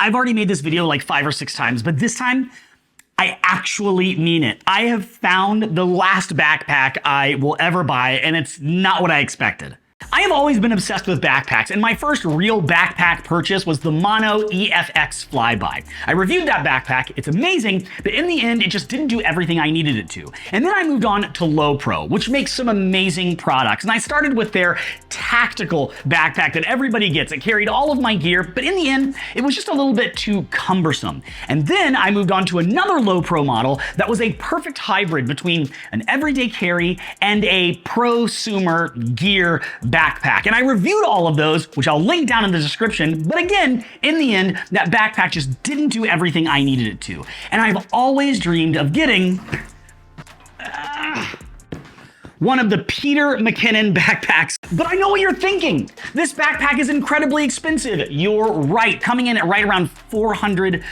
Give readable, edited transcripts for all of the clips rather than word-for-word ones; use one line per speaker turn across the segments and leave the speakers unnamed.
I've already made this video like 5 or 6 times, but this time I actually mean it. I have found the last backpack I will ever buy, and it's not what I expected. I have always been obsessed with backpacks, and my first real backpack purchase was the Mono EFX Flyby. I reviewed that backpack, it's amazing, but in the end, it just didn't do everything I needed it to. And then I moved on to Lowepro, which makes some amazing products. And I started with their tactical backpack that everybody gets. It carried all of my gear, but in the end, it was just a little bit too cumbersome. And then I moved on to another Lowepro model that was a perfect hybrid between an everyday carry and a prosumer gear backpack. And I reviewed all of those, which I'll link down in the description. But again, in the end, that backpack just didn't do everything I needed it to. And I've always dreamed of getting one of the Peter Mckinnon backpacks. But I know what you're thinking. This backpack is incredibly expensive. You're right, coming in at right around $400.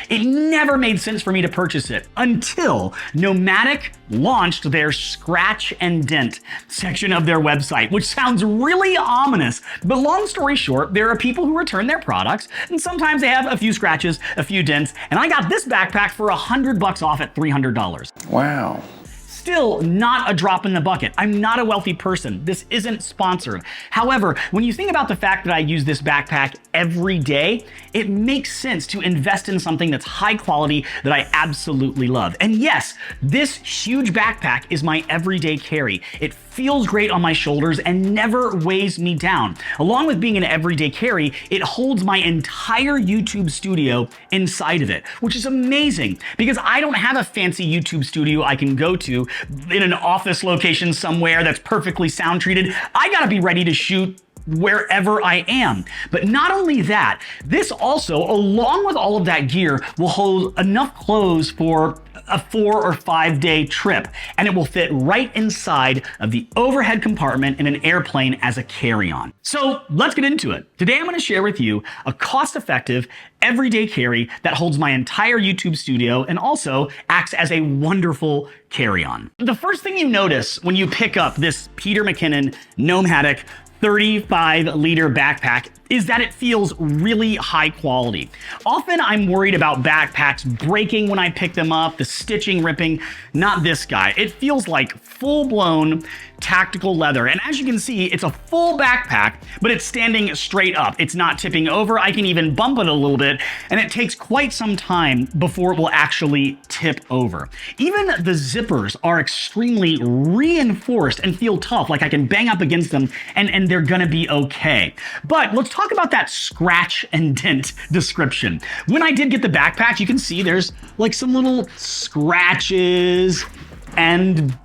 It never made sense for me to purchase it until Nomatic launched their scratch and dent section of their website, which sounds really ominous. But long story short, there are people who return their products, and sometimes they have a few scratches, a few dents, and I got this backpack for $100 off at $300.
Wow.
Still not a drop in the bucket. I'm not a wealthy person. This isn't sponsored. However, when you think about the fact that I use this backpack every day, it makes sense to invest in something that's high quality that I absolutely love. And yes, this huge backpack is my everyday carry. It feels great on my shoulders and never weighs me down. Along with being an everyday carry, it holds my entire YouTube studio inside of it, which is amazing because I don't have a fancy YouTube studio I can go to in an office location somewhere that's perfectly sound treated. I gotta be ready to shoot wherever I am. But not only that, this also, along with all of that gear, will hold enough clothes for a 4 or 5 day trip, and it will fit right inside of the overhead compartment in an airplane as a carry-on. So let's get into it. Today I'm going to share with you a cost-effective everyday carry that holds my entire YouTube studio and also acts as a wonderful carry-on. The first thing you notice when you pick up this Peter Mckinnon Nomatic 35-liter backpack is that it feels really high quality. Often I'm worried about backpacks breaking when I pick them up, the stitching ripping. Not this guy. It feels like full-blown tactical leather. And as you can see, it's a full backpack, but it's standing straight up. It's not tipping over. I can even bump it a little bit, and it takes quite some time before it will actually tip over. Even the zippers are extremely reinforced and feel tough, like I can bang up against them and they're gonna be okay. But let's talk about that scratch and dent description. When I did get the backpack, you can see there's like some little scratches and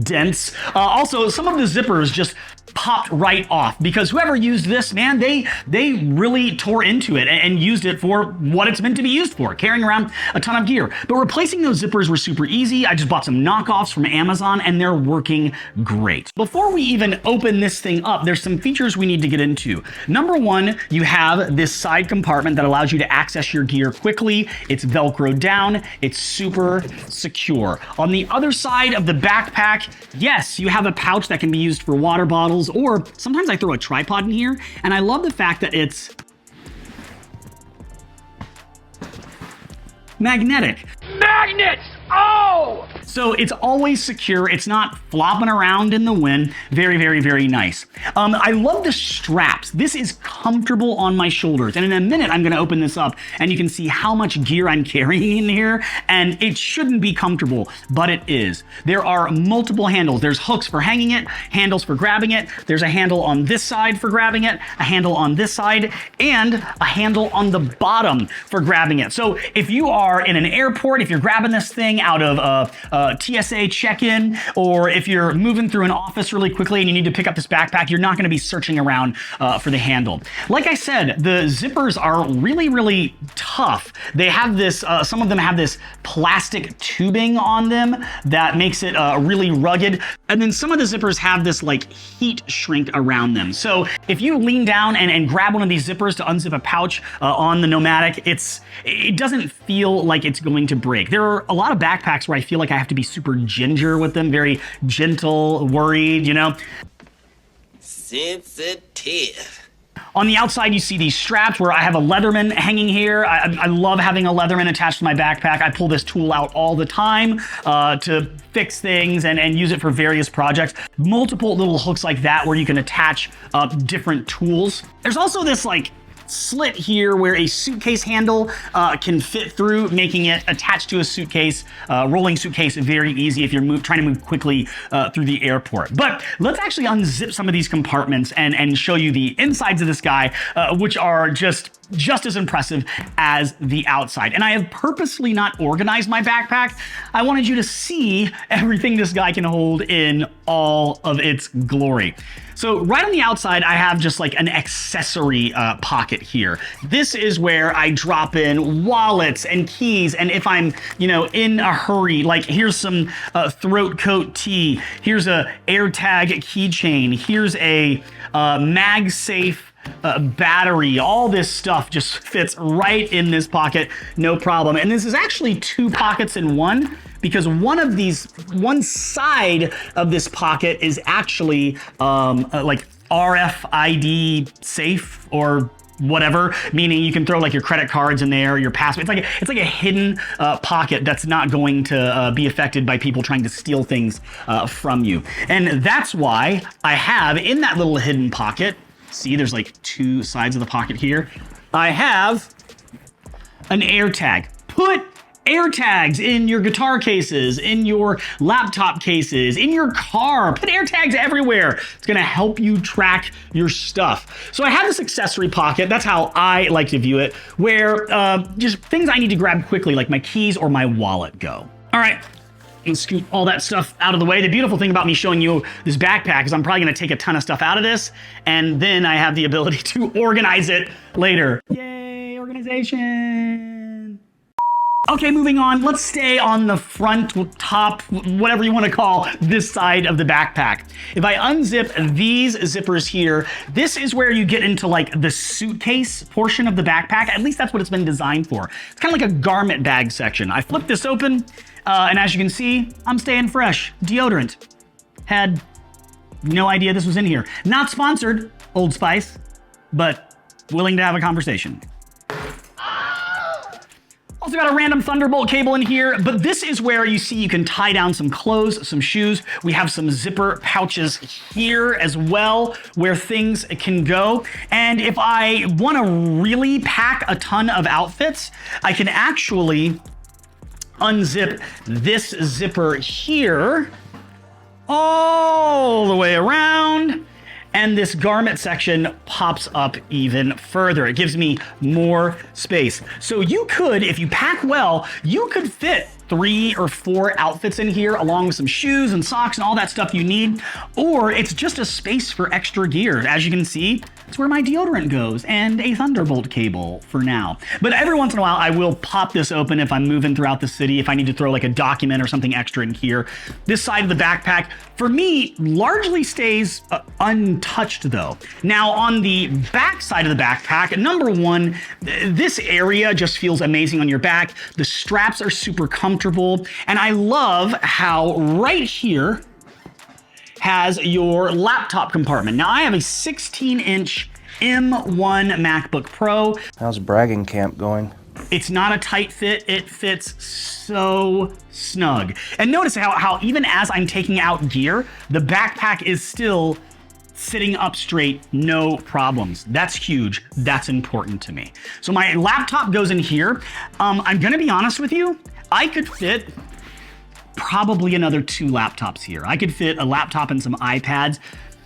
dents. Also, some of the zippers just popped right off because whoever used this, man, they really tore into it and used it for what it's meant to be used for, carrying around a ton of gear. But replacing those zippers were super easy. I just bought some knockoffs from Amazon and they're working great. Before we even open this thing up, there's some features we need to get into. Number one, you have this side compartment that allows you to access your gear quickly. It's Velcro down. It's super secure. On the other side of the backpack, yes, you have a pouch that can be used for water bottles, or sometimes I throw a tripod in here, and I love the fact that it's magnetic. Magnets! Oh! So it's always secure. It's not flopping around in the wind. Very, very, very nice. I love the straps. This is comfortable on my shoulders. And in a minute, I'm going to open this up and you can see how much gear I'm carrying in here. And it shouldn't be comfortable, but it is. There are multiple handles. There's hooks for hanging it, handles for grabbing it. There's a handle on this side for grabbing it, a handle on this side, and a handle on the bottom for grabbing it. So if you are in an airport, if you're grabbing this thing out of a TSA check-in, or if you're moving through an office really quickly and you need to pick up this backpack, you're not going to be searching around for the handle. Like I said, the zippers are really, really tough. They have this, some of them have this plastic tubing on them that makes it really rugged. And then some of the zippers have this like heat shrink around them. So if you lean down and grab one of these zippers to unzip a pouch on the Nomatic, it doesn't feel like it's going to break. There are a lot of backpacks where I feel like I have to be super ginger with them, very gentle, worried, you know.
Sensitive.
On the outside, you see these straps where I have a Leatherman hanging here. I love having a Leatherman attached to my backpack. I pull this tool out all the time to fix things and use it for various projects. Multiple little hooks like that where you can attach different tools. There's also this like slit here where a suitcase handle can fit through, making it attached to a suitcase, rolling suitcase very easy if you're trying to move quickly through the airport. But let's actually unzip some of these compartments and show you the insides of this guy, which are just as impressive as the outside. And I have purposely not organized my backpack. I wanted you to see everything this guy can hold in all of its glory. So right on the outside, I have just like an accessory pocket here. This is where I drop in wallets and keys. And if I'm, in a hurry, like here's some throat coat tee, here's a AirTag keychain, here's a MagSafe battery. All this stuff just fits right in this pocket, no problem. And this is actually 2 pockets in one, because one side of this pocket is actually like RFID safe or whatever, meaning you can throw like your credit cards in there, your passport. It's like a hidden pocket that's not going to be affected by people trying to steal things from you. And that's why I have in that little hidden pocket, see, there's like 2 sides of the pocket here, I have an AirTag. Put AirTags in your guitar cases, in your laptop cases, in your car. Put AirTags everywhere. It's gonna help you track your stuff. So I have this accessory pocket, that's how I like to view it, where just things I need to grab quickly, like my keys or my wallet go. All right, let's scoot all that stuff out of the way. The beautiful thing about me showing you this backpack is I'm probably gonna take a ton of stuff out of this, and then I have the ability to organize it later. Yay, organization. Okay, moving on. Let's stay on the front, top, whatever you want to call this side of the backpack. If I unzip these zippers here, this is where you get into like the suitcase portion of the backpack. At least that's what it's been designed for. It's kind of like a garment bag section. I flip this open, and as you can see, I'm staying fresh. Deodorant. Had no idea this was in here. Not sponsored, Old Spice, but willing to have a conversation. Also got a random Thunderbolt cable in here, but this is where you see you can tie down some clothes, some shoes. We have some zipper pouches here as well where things can go. And if I want to really pack a ton of outfits, I can actually unzip this zipper here all the way around. And this garment section pops up even further. It gives me more space. So you could, if you pack well, you could fit 3 or 4 outfits in here along with some shoes and socks and all that stuff you need. Or it's just a space for extra gear. As you can see, it's where my deodorant goes and a Thunderbolt cable for now. But every once in a while, I will pop this open if I'm moving throughout the city, if I need to throw like a document or something extra in here. This side of the backpack, for me, largely stays untouched though. Now on the back side of the backpack, number one, this area just feels amazing on your back. The straps are super comfortable. And I love how right here has your laptop compartment. Now I have a 16-inch M1 MacBook Pro.
How's bragging camp going?
It's not a tight fit, it fits so snug. And notice how even as I'm taking out gear, the backpack is still sitting up straight, no problems. That's huge, that's important to me. So my laptop goes in here. I'm gonna be honest with you, I could fit probably another 2 laptops here. I could fit a laptop and some iPads.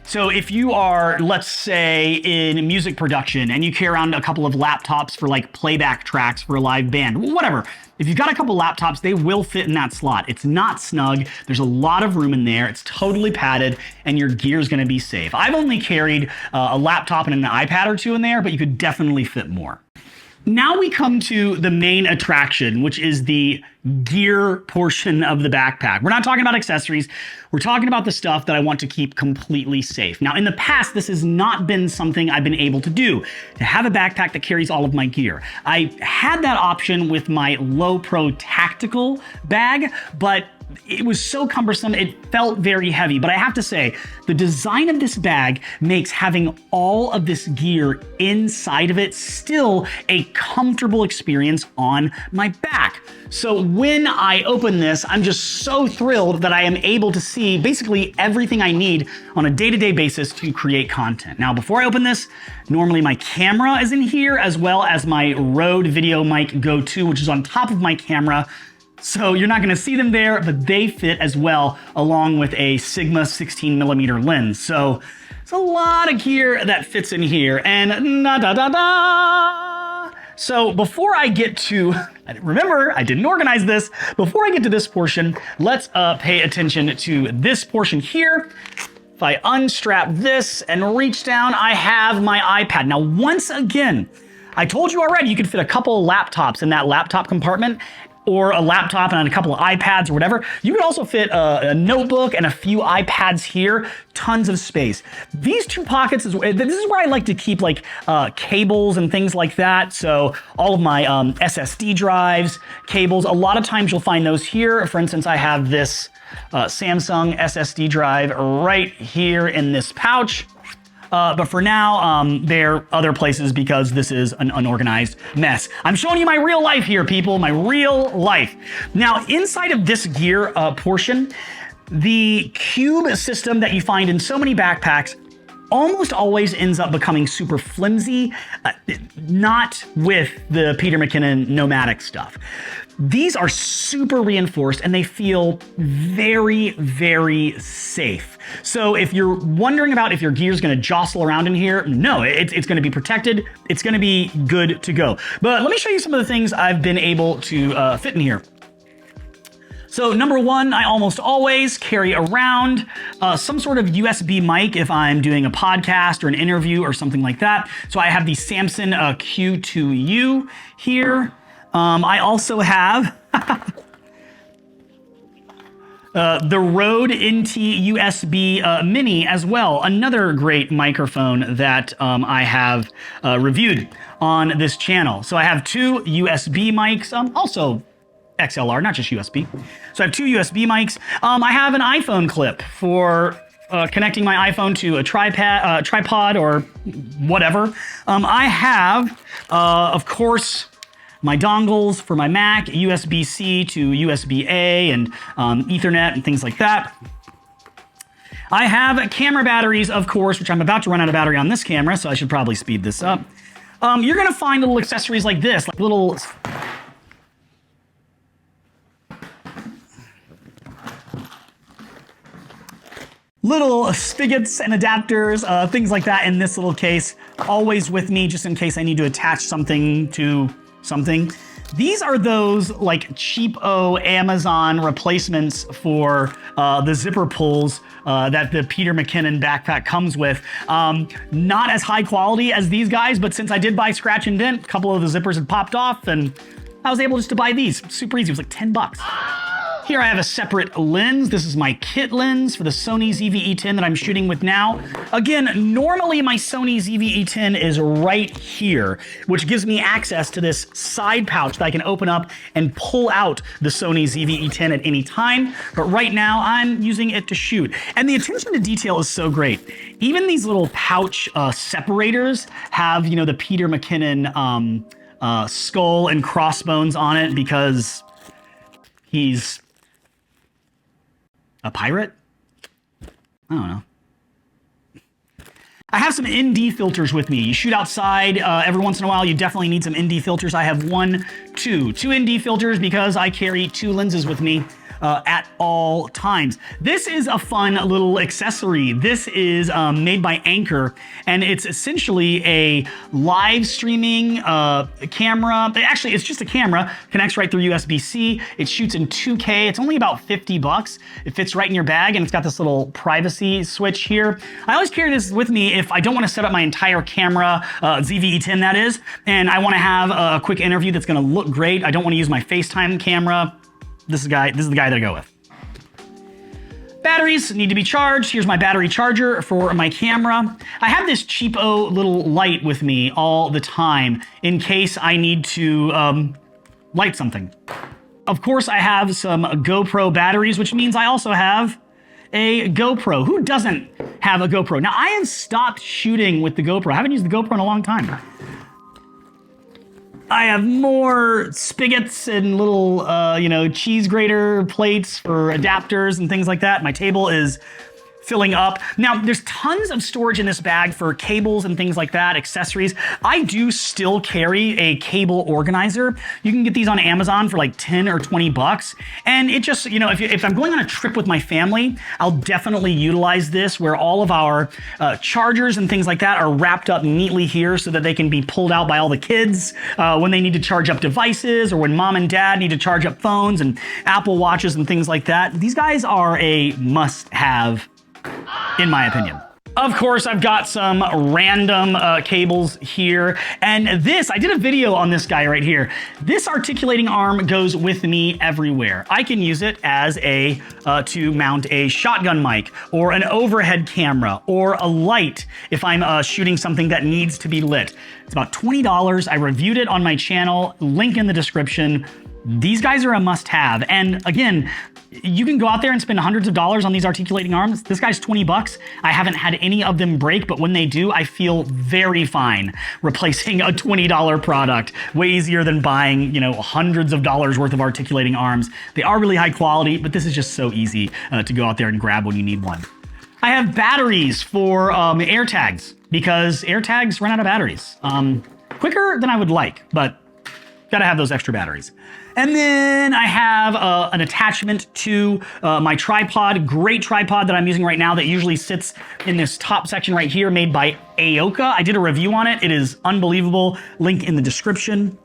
So if you are, let's say, in music production and you carry around a couple of laptops for like playback tracks for a live band, whatever. If you've got a couple laptops, they will fit in that slot. It's not snug. There's a lot of room in there. It's totally padded and your gear's gonna be safe. I've only carried a laptop and an iPad or 2 in there, but you could definitely fit more. Now we come to the main attraction, which is the gear portion of the backpack. We're not talking about accessories. We're talking about the stuff that I want to keep completely safe. Now, in the past, this has not been something I've been able to do, to have a backpack that carries all of my gear. I had that option with my Lowepro Tactical bag, but it was so cumbersome, it felt very heavy. But I have to say, the design of this bag makes having all of this gear inside of it still a comfortable experience on my back. So when I open this, I'm just so thrilled that I am able to see basically everything I need on a day-to-day basis to create content. Now, before I open this, normally my camera is in here, as well as my Rode Video Mic Go 2, which is on top of my camera. So you're not gonna see them there, but they fit as well, along with a Sigma 16mm lens. So it's a lot of gear that fits in here, and So before I get to, remember, I didn't organize this. Before I get to this portion, let's pay attention to this portion here. If I unstrap this and reach down, I have my iPad. Now, once again, I told you already you could fit a couple of laptops in that laptop compartment, or a laptop and a couple of iPads or whatever. You could also fit a notebook and a few iPads here, tons of space. These two pockets, this is where I like to keep like cables and things like that. So all of my SSD drives, cables, a lot of times you'll find those here. For instance, I have this Samsung SSD drive right here in this pouch. But for now, they're other places because this is an unorganized mess. I'm showing you my real life here, people, my real life. Now, inside of this gear portion, the cube system that you find in so many backpacks almost always ends up becoming super flimsy, not with the Peter Mckinnon Nomatic stuff. These are super reinforced and they feel very, very safe. So if you're wondering about if your gear is going to jostle around in here, no, it's going to be protected. It's going to be good to go. But let me show you some of the things I've been able to fit in here. So number one, I almost always carry around some sort of USB mic if I'm doing a podcast or an interview or something like that. So I have the Samson Q2U here. I also have the Rode NT USB Mini as well, another great microphone that I have reviewed on this channel. So I have two USB mics, also XLR, not just USB. So I have two USB mics. I have an iPhone clip for connecting my iPhone to a tripod or whatever. I have, of course, my dongles for my Mac, USB-C to USB-A, and Ethernet and things like that. I have camera batteries, of course, which I'm about to run out of battery on this camera, so I should probably speed this up. You're gonna find little accessories like this, like little spigots and adapters, things like that in this little case, always with me just in case I need to attach something to something. These are those like cheapo Amazon replacements for the zipper pulls that the Peter Mckinnon backpack comes with. Not as high quality as these guys, but since I did buy scratch and dent, a couple of the zippers had popped off and I was able just to buy these. Super easy, it was like 10 bucks. Here I have a separate lens. This is my kit lens for the Sony ZV-E10 that I'm shooting with now. Again, normally my Sony ZV-E10 is right here, which gives me access to this side pouch that I can open up and pull out the Sony ZV-E10 at any time. But right now I'm using it to shoot. And the attention to detail is so great. Even these little pouch separators have, you know, the Peter Mckinnon skull and crossbones on it because he's a pirate? I don't know. I have some ND filters with me. You shoot outside every once in a while, you definitely need some ND filters. I have two ND filters because I carry two lenses with me at all times. This is a fun little accessory. This is made by Anchor, and it's essentially a live streaming camera. Actually, it's just a camera, connects right through USB-C. It shoots in 2K. It's only about 50 bucks. It fits right in your bag, and it's got this little privacy switch here. I always carry this with me if I don't want to set up my entire camera, ZV-E10 that is, and I want to have a quick interview that's going to look great. I don't want to use my FaceTime camera. This is the guy that I go with. Batteries need to be charged. Here's my battery charger for my camera. I have this cheapo little light with me all the time in case I need to light something. Of course, I have some GoPro batteries, which means I also have a GoPro. Who doesn't have a GoPro? Now, I have stopped shooting with the GoPro. I haven't used the GoPro in a long time. I have more spigots and little, cheese grater plates for adapters and things like that. My table is filling up. Now, there's tons of storage in this bag for cables and things like that, accessories. I do still carry a cable organizer. You can get these on Amazon for like 10 or 20 bucks. And it just, if I'm going on a trip with my family, I'll definitely utilize this where all of our chargers and things like that are wrapped up neatly here so that they can be pulled out by all the kids when they need to charge up devices or when mom and dad need to charge up phones and Apple Watches and things like that. These guys are a must-have, in my opinion. Of course, I've got some random cables here. And this, I did a video on this guy right here. This articulating arm goes with me everywhere. I can use it as to mount a shotgun mic or an overhead camera or a light if I'm shooting something that needs to be lit. It's about $20. I reviewed it on my channel, link in the description. These guys are a must-have. And again, you can go out there and spend hundreds of dollars on these articulating arms. This guy's 20 bucks. I haven't had any of them break, but when they do, I feel very fine replacing a $20 product. Way easier than buying, hundreds of dollars worth of articulating arms. They are really high quality, but this is just so easy to go out there and grab when you need one. I have batteries for AirTags because AirTags run out of batteries quicker than I would like, but gotta have those extra batteries. And then I have an attachment to my tripod, great tripod that I'm using right now that usually sits in this top section right here made by Aoka. I did a review on it. It is unbelievable. Link in the description.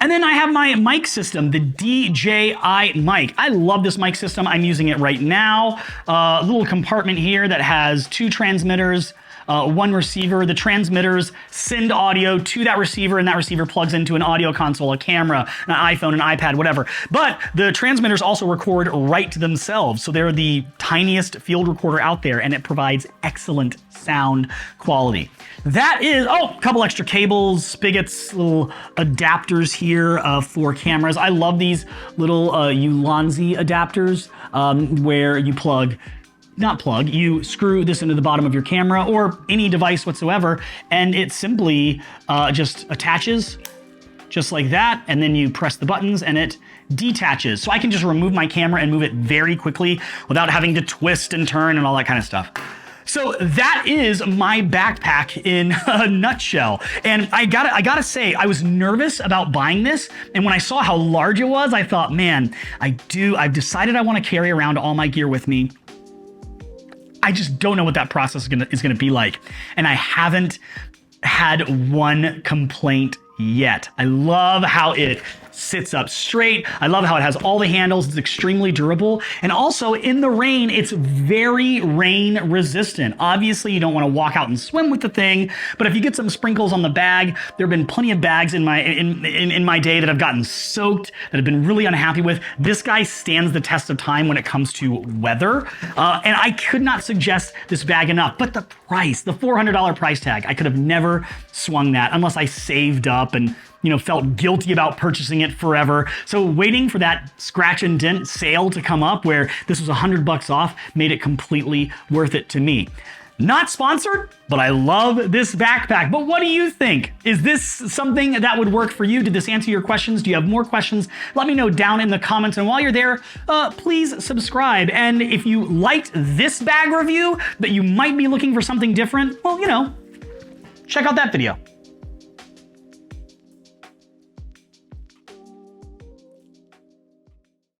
And then I have my mic system, the DJI mic. I love this mic system. I'm using it right now. A little compartment here that has 2 transmitters, 1 receiver. The transmitters send audio to that receiver, and that receiver plugs into an audio console, a camera, an iPhone, an iPad, whatever. But the transmitters also record right to themselves. So they're the tiniest field recorder out there, and it provides excellent sound quality. That is, a couple extra cables, spigots, little adapters here for cameras. I love these little Ulanzi adapters where you screw this into the bottom of your camera or any device whatsoever, and it simply just attaches just like that, and then you press the buttons and it detaches. So I can just remove my camera and move it very quickly without having to twist and turn and all that kind of stuff. So that is my backpack in a nutshell. And I gotta say, I was nervous about buying this. And when I saw how large it was, I thought, man, I've decided I want to carry around all my gear with me. I just don't know what that process is gonna be like. And I haven't had one complaint yet. I love how it sits up straight. I love how it has all the handles. It's extremely durable. And also in the rain, it's very rain resistant. Obviously, you don't want to walk out and swim with the thing, but if you get some sprinkles on the bag, there have been plenty of bags in my day that have gotten soaked, that I've been really unhappy with. This guy stands the test of time when it comes to weather. And I could not suggest this bag enough, but the price, the $400 price tag, I could have never swung that unless I saved up and felt guilty about purchasing it forever. So waiting for that scratch and dent sale to come up where this was $100 off made it completely worth it to me. Not sponsored, but I love this backpack. But what do you think? Is this something that would work for you? Did this answer your questions? Do you have more questions? Let me know down in the comments. And while you're there, please subscribe. And if you liked this bag review, but you might be looking for something different, well, check out that video.